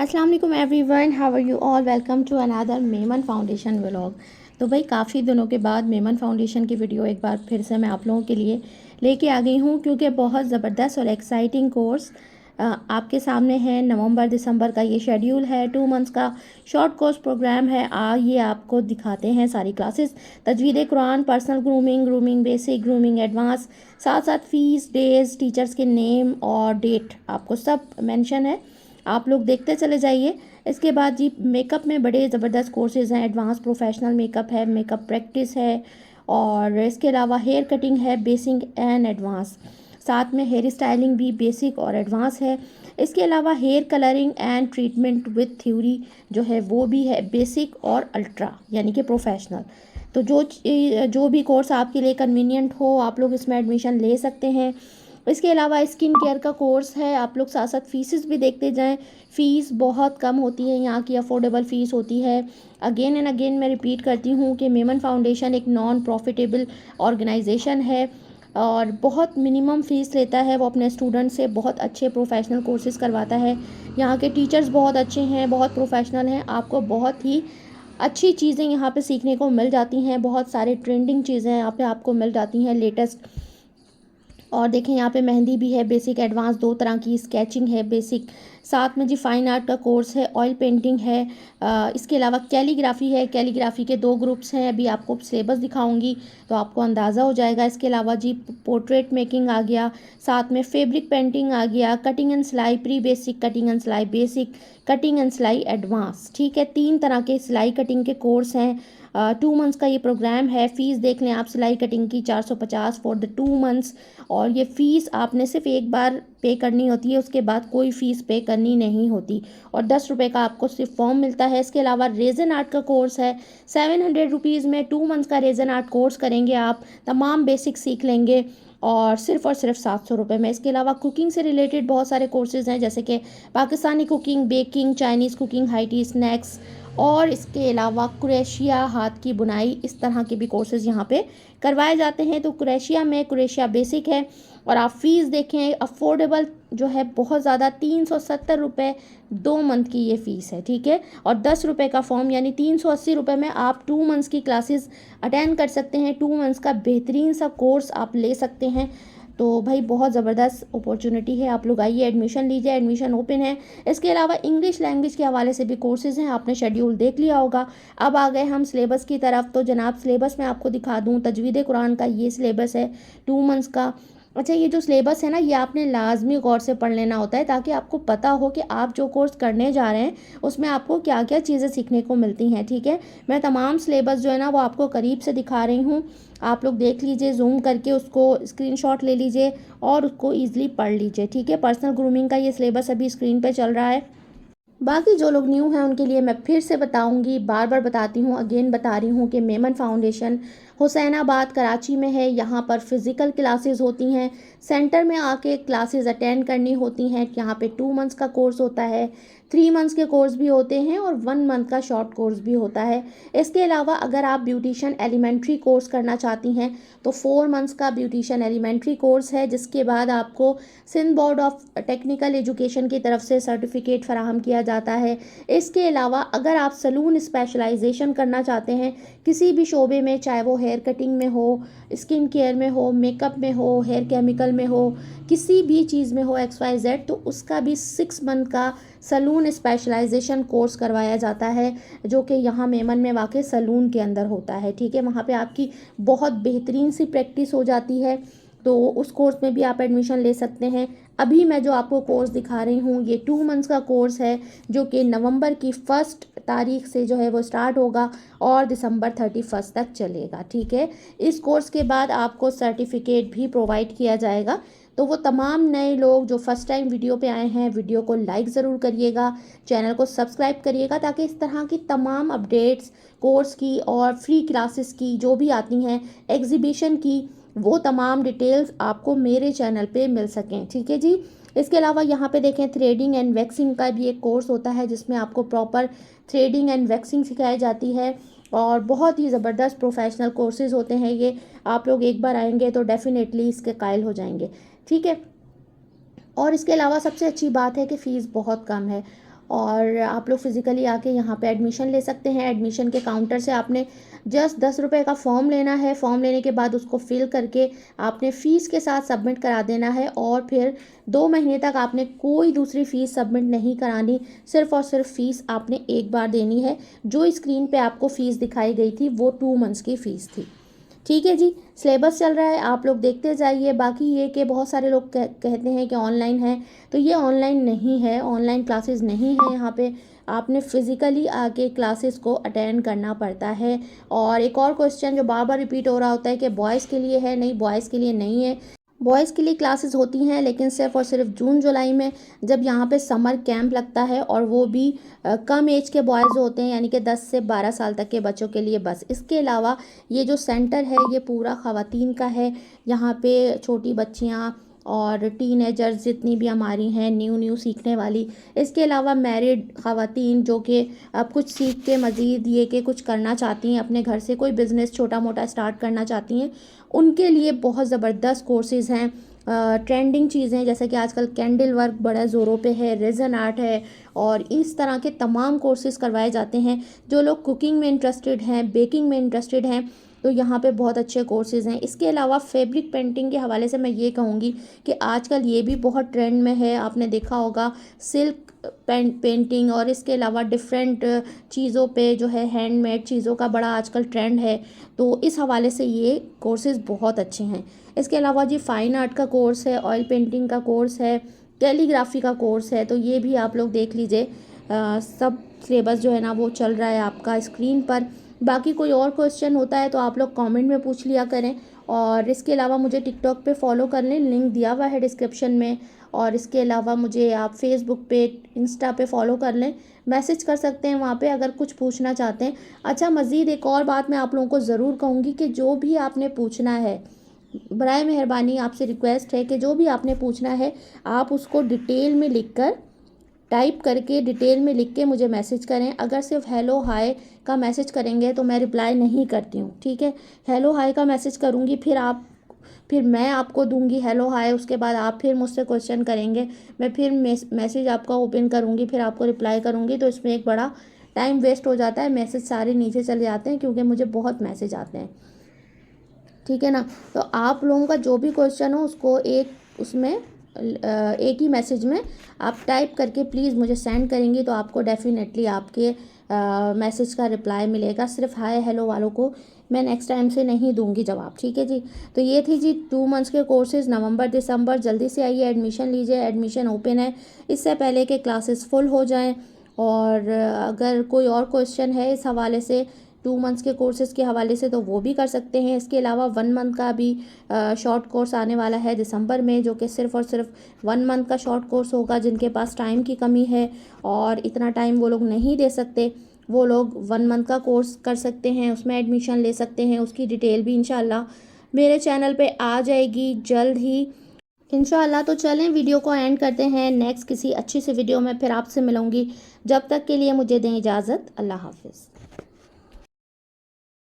अस्सलाम वालेकुम everyone, how are you all. Welcome to another Memon foundation vlog. तो भाई काफ़ी दिनों के बाद मेमन फाउंडेशन की वीडियो एक बार फिर से मैं आप लोगों के लिए लेके आ गई हूँ, क्योंकि बहुत ज़बरदस्त और एक्साइटिंग कोर्स आपके सामने है। नवंबर दिसंबर का ये शेड्यूल है, 2 मंथ्स का शॉर्ट कोर्स प्रोग्राम है। ये आपको दिखाते हैं सारी क्लासेस, तजवीद कुरान, personal grooming, grooming basic, grooming advance, साथ साथ फीस, डेज, टीचर्स के नेम और डेट आपको सब मेंशन है। आप लोग देखते चले जाइए। इसके बाद जी मेकअप में बड़े ज़बरदस्त कोर्सेज़ हैं। एडवांस प्रोफेशनल मेकअप है, मेकअप प्रैक्टिस है, और इसके अलावा हेयर कटिंग है, बेसिक एंड एडवांस। साथ में हेयर स्टाइलिंग भी बेसिक और एडवांस है। इसके अलावा hair colouring and treatment with theory जो है वो भी है बेसिक और अल्ट्रा, यानी कि प्रोफेशनल। तो जो भी कोर्स आपके लिए कन्वीनियंट हो आप लोग इसमें एडमिशन ले सकते हैं। इसके अलावा स्किन केयर का कोर्स है। आप लोग साथ साथ फीसेस भी देखते जाएं। फ़ीस बहुत कम होती है, यहाँ की अफोर्डेबल फ़ीस होती है। अगेन एंड अगेन मैं रिपीट करती हूँ कि मेमन फाउंडेशन एक नॉन प्रॉफिटेबल ऑर्गेनाइजेशन है और बहुत मिनिमम फ़ीस लेता है। वो अपने स्टूडेंट से बहुत अच्छे प्रोफेशनल कोर्सेज़ करवाता है। यहाँ के टीचर्स बहुत अच्छे हैं, बहुत प्रोफेशनल हैं। आपको बहुत ही अच्छी चीज़ें यहाँ पे सीखने को मिल जाती हैं। बहुत सारे ट्रेंडिंग चीज़ें यहाँ पे आपको मिल जाती हैं, लेटेस्ट। और देखें यहाँ पे मेहंदी भी है, बेसिक एडवांस दो तरह की, स्केचिंग है बेसिक, साथ में जी फाइन आर्ट का कोर्स है, ऑयल पेंटिंग है। इसके अलावा कैलीग्राफी है। कैलीग्राफी के 2 ग्रुप्स हैं। अभी आपको सिलेबस दिखाऊंगी तो आपको अंदाज़ा हो जाएगा। इसके अलावा जी पोर्ट्रेट मेकिंग आ गया, साथ में फैब्रिक पेंटिंग आ गया, कटिंग एंड सिलाई प्री बेसिक, कटिंग एंड सिलाई बेसिक, कटिंग एंड सिलाई एडवांस। ठीक है, 3 तरह के सिलाई कटिंग के कोर्स हैं। 2 मंथ्स का ये प्रोग्राम है। फ़ीस देख लें आप सिलाई कटिंग की 450 फॉर द 2 मंथ्स। और ये फ़ीस आपने सिर्फ एक बार पे करनी होती है, उसके बाद कोई फ़ीस पे करनी नहीं होती। और 10 रुपये का आपको सिर्फ फॉर्म मिलता है। इसके अलावा रेजन आर्ट का कोर्स है। 700 रुपीज़ में 2 मंथ्स का रेजन आर्ट कोर्स करेंगे आप, तमाम बेसिक सीख लेंगे और सिर्फ 700 रुपये में। इसके अलावा कुकिंग से रिलेटेड बहुत सारे कोर्सेज़ हैं, जैसे कि Pakistani cooking, baking, Chinese cooking, high tea snacks, और इसके अलावा क्रोएशिया हाथ की बुनाई, इस तरह के भी कोर्सेज़ यहाँ पे करवाए जाते हैं। तो क्रोएशिया बेसिक है। और आप फ़ीस देखें, अफोर्डेबल जो है बहुत ज़्यादा, 370 रुपये 2 मंथ की ये फ़ीस है। ठीक है, और 10 रुपये का फॉर्म, यानी 380 रुपये में आप 2 मंथ्स की क्लासेस अटेंड कर सकते हैं। 2 मंथ्स का बेहतरीन सा कोर्स आप ले सकते हैं। तो भाई बहुत ज़बरदस्त अपॉर्चुनिटी है, आप लोग आइए, एडमिशन लीजिए, एडमिशन ओपन है। इसके अलावा इंग्लिश लैंग्वेज के हवाले से भी कोर्सेज़ हैं, आपने शेड्यूल देख लिया होगा। अब आ गए हम सिलेबस की तरफ। तो जनाब सिलेबस में आपको दिखा दूँ, तजवीद कुरान का ये सिलेबस है 2 मंथ्स का। अच्छा, ये जो सिलेबस है ना, ये आपने लाजमी गौर से पढ़ लेना होता है, ताकि आपको पता हो कि आप जो कोर्स करने जा रहे हैं उसमें आपको क्या क्या चीज़ें सीखने को मिलती हैं। ठीक है, मैं तमाम सिलेबस जो है ना वो आपको करीब से दिखा रही हूँ। आप लोग देख लीजिए, जूम करके उसको स्क्रीनशॉट ले लीजिए और उसको ईजिली पढ़ लीजिए। ठीक है, पर्सनल ग्रूमिंग का ये सिलेबस अभी स्क्रीन पे चल रहा है। बाकी जो लोग न्यू हैं उनके लिए मैं फिर से बताऊंगी, बार बार बताती हूँ, अगेन बता रही हूँ कि मेमन फाउंडेशन हुसैनाबाद कराची में है। यहाँ पर फिज़िकल क्लासेस होती हैं, सेंटर में आके क्लासेस अटेंड करनी होती हैं। यहाँ पे 2 मंथ्स का कोर्स होता है, 3 मंथ्स के कोर्स भी होते हैं और 1 मंथ का शॉर्ट कोर्स भी होता है। इसके अलावा अगर आप ब्यूटिशियन एलिमेंट्री कोर्स करना चाहती हैं तो 4 मंथ्स का ब्यूटिशियन एलिमेंट्री कोर्स है, जिसके बाद आपको Sindh board of technical education की तरफ से सर्टिफिकेट फराहम किया जाता है। इसके अलावा अगर आप सलून स्पेशलाइजेशन करना चाहते हैं किसी भी शोबे में, चाहे वो हेयर कटिंग में हो, स्किन केयर में हो, मेकअप में हो, हेयर केमिकल में हो, किसी भी चीज़ में हो, XYZ, तो उसका भी 6 मंथ का सलून स्पेशलाइजेशन कोर्स करवाया जाता है, जो कि यहाँ मेमन में वाक़ई सलून के अंदर होता है। ठीक है, वहाँ पे आपकी बहुत बेहतरीन सी प्रैक्टिस हो जाती है। तो उस कोर्स में भी आप एडमिशन ले सकते हैं। अभी मैं जो आपको कोर्स दिखा रही हूँ ये 2 मंथ्स का कोर्स है, जो कि नवंबर की 1 तारीख से जो है वो स्टार्ट होगा और दिसंबर 31 तक चलेगा। ठीक है, इस कोर्स के बाद आपको सर्टिफिकेट भी प्रोवाइड किया जाएगा। तो वो तमाम नए लोग जो फर्स्ट टाइम वीडियो पे आए हैं, वीडियो को लाइक ज़रूर करिएगा, चैनल को सब्सक्राइब करिएगा, ताकि इस तरह की तमाम अपडेट्स कोर्स की और फ्री क्लासेस की जो भी आती हैं, एग्जीबिशन की, वो तमाम डिटेल्स आपको मेरे चैनल पे मिल सकें। ठीक है जी। इसके अलावा यहाँ पे देखें, थ्रेडिंग एंड वैक्सिंग का भी एक कोर्स होता है, जिसमें आपको प्रॉपर थ्रेडिंग एंड वैक्सिंग सिखाई जाती है और बहुत ही ज़बरदस्त प्रोफेशनल कोर्सेज़ होते हैं ये। आप लोग एक बार आएंगे तो डेफिनेटली इसके कायल हो जाएंगे। ठीक है, और इसके अलावा सबसे अच्छी बात है कि फ़ीस बहुत कम है। और आप लोग फ़िज़िकली आके यहाँ पे एडमिशन ले सकते हैं। एडमिशन के काउंटर से आपने जस्ट 10 रुपये का फॉर्म लेना है। फॉर्म लेने के बाद उसको फिल करके आपने फ़ीस के साथ सबमिट करा देना है और फिर 2 महीने तक आपने कोई दूसरी फ़ीस सबमिट नहीं करानी। सिर्फ़ और सिर्फ फ़ीस आपने एक बार देनी है। जो स्क्रीन पे आपको फ़ीस दिखाई गई थी वो 2 मंथ्स की फ़ीस थी। ठीक है जी, सिलेबस चल रहा है, आप लोग देखते जाइए। बाकी ये कि बहुत सारे लोग कहते हैं कि ऑनलाइन है, तो ये ऑनलाइन नहीं है, ऑनलाइन क्लासेस नहीं है। यहाँ पे आपने फ़िज़िकली आके क्लासेस को अटेंड करना पड़ता है। और एक और क्वेश्चन जो बार बार रिपीट हो रहा होता है कि बॉयज़ के लिए है, नहीं बॉयज़ के लिए नहीं है। बॉयज़ के लिए क्लासेस होती हैं लेकिन सिर्फ़ और सिर्फ जून जुलाई में, जब यहाँ पे समर कैंप लगता है, और वो भी कम एज के बॉयज़ होते हैं, यानी कि 10 से 12 साल तक के बच्चों के लिए बस। इसके अलावा ये जो सेंटर है ये पूरा ख़वातीन का है। यहाँ पे छोटी बच्चियाँ और टीनेजर्स जितनी भी हमारी हैं न्यू सीखने वाली, इसके अलावा मैरिड ख़वातीन जो कि अब कुछ सीख के मज़ीद ये कि कुछ करना चाहती हैं, अपने घर से कोई बिज़नेस छोटा मोटा स्टार्ट करना चाहती हैं, उनके लिए बहुत ज़बरदस्त कोर्सेज़ हैं। ट्रेंडिंग चीज़ें जैसे कि आजकल कैंडल वर्क बड़ा ज़ोरों पे है, रेज़न आर्ट है, और इस तरह के तमाम कोर्सेज़ करवाए जाते हैं। जो लोग कुकिंग में इंटरेस्टेड हैं, बेकिंग में इंटरेस्टेड हैं, तो यहाँ पे बहुत अच्छे कोर्सेज़ हैं। इसके अलावा फैब्रिक पेंटिंग के हवाले से मैं ये कहूँगी कि आजकल ये भी बहुत ट्रेंड में है। आपने देखा होगा सिल्क पेंटिंग, और इसके अलावा डिफरेंट चीज़ों पे जो है हैंडमेड चीज़ों का बड़ा आजकल ट्रेंड है। तो इस हवाले से ये कोर्सेज़ बहुत अच्छे हैं। इसके अलावा जी फ़ाइन आर्ट का कोर्स है, ऑयल पेंटिंग का कोर्स है, कैलीग्राफी का कोर्स है, तो ये भी आप लोग देख लीजिए। सब सिलेबस जो है ना वो चल रहा है आपका स्क्रीन पर। बाकी कोई और क्वेश्चन होता है तो आप लोग कमेंट में पूछ लिया करें। और इसके अलावा मुझे टिकटॉक पे फॉलो कर लें, लिंक दिया हुआ है डिस्क्रिप्शन में। और इसके अलावा मुझे आप फेसबुक पे, इंस्टा पे फॉलो कर लें, मैसेज कर सकते हैं वहाँ पे अगर कुछ पूछना चाहते हैं। अच्छा, मज़ीद एक और बात मैं आप लोगों को ज़रूर कहूँगी कि जो भी आपने पूछना है, बराए मेहरबानी आपसे रिक्वेस्ट है कि जो भी आपने पूछना है आप उसको डिटेल में लिखकर, टाइप करके डिटेल में लिख के मुझे मैसेज करें। अगर सिर्फ हेलो हाय का मैसेज करेंगे तो मैं रिप्लाई नहीं करती हूँ, ठीक है। हेलो हाय का मैसेज करूँगी, फिर मैं आपको दूंगी हेलो हाय, उसके बाद आप फिर मुझसे क्वेश्चन करेंगे, मैं फिर मैसेज आपका ओपन करूँगी, फिर आपको रिप्लाई करूँगी, तो इसमें एक बड़ा टाइम वेस्ट हो जाता है। मैसेज सारे नीचे चले जाते हैं क्योंकि मुझे बहुत मैसेज आते हैं, ठीक है ना। तो आप लोगों का जो भी क्वेश्चन हो उसको एक ही मैसेज में आप टाइप करके प्लीज़ मुझे सेंड करेंगी, तो आपको डेफिनेटली आपके मैसेज का रिप्लाई मिलेगा। सिर्फ हाय हेलो वालों को मैं नेक्स्ट टाइम से नहीं दूंगी जवाब, ठीक है जी। तो ये थी जी 2 मंथ्स के कोर्सेज़, नवंबर दिसंबर। जल्दी से आइए, एडमिशन लीजिए, एडमिशन ओपन है, इससे पहले कि क्लासेस फुल हो जाएं। और अगर कोई और क्वेश्चन है इस हवाले से, 2 मंथ्स के कोर्सेज़ के हवाले से, तो वो भी कर सकते हैं। इसके अलावा 1 मंथ का भी शॉर्ट कोर्स आने वाला है दिसंबर में, जो कि सिर्फ़ और सिर्फ 1 मंथ का शॉर्ट कोर्स होगा। जिनके पास टाइम की कमी है और इतना टाइम वो लोग नहीं दे सकते, वो लोग 1 मंथ का कोर्स कर सकते हैं, उसमें एडमिशन ले सकते हैं। उसकी डिटेल भी इंशाल्लाह मेरे चैनल पे आ जाएगी जल्द ही इंशाल्लाह। तो चलें वीडियो को एंड करते हैं, नेक्स्ट किसी अच्छी सी वीडियो में फिर आपसे मिलूँगी। जब तक के लिए मुझे दें इजाज़त, अल्लाह हाफ़िज़।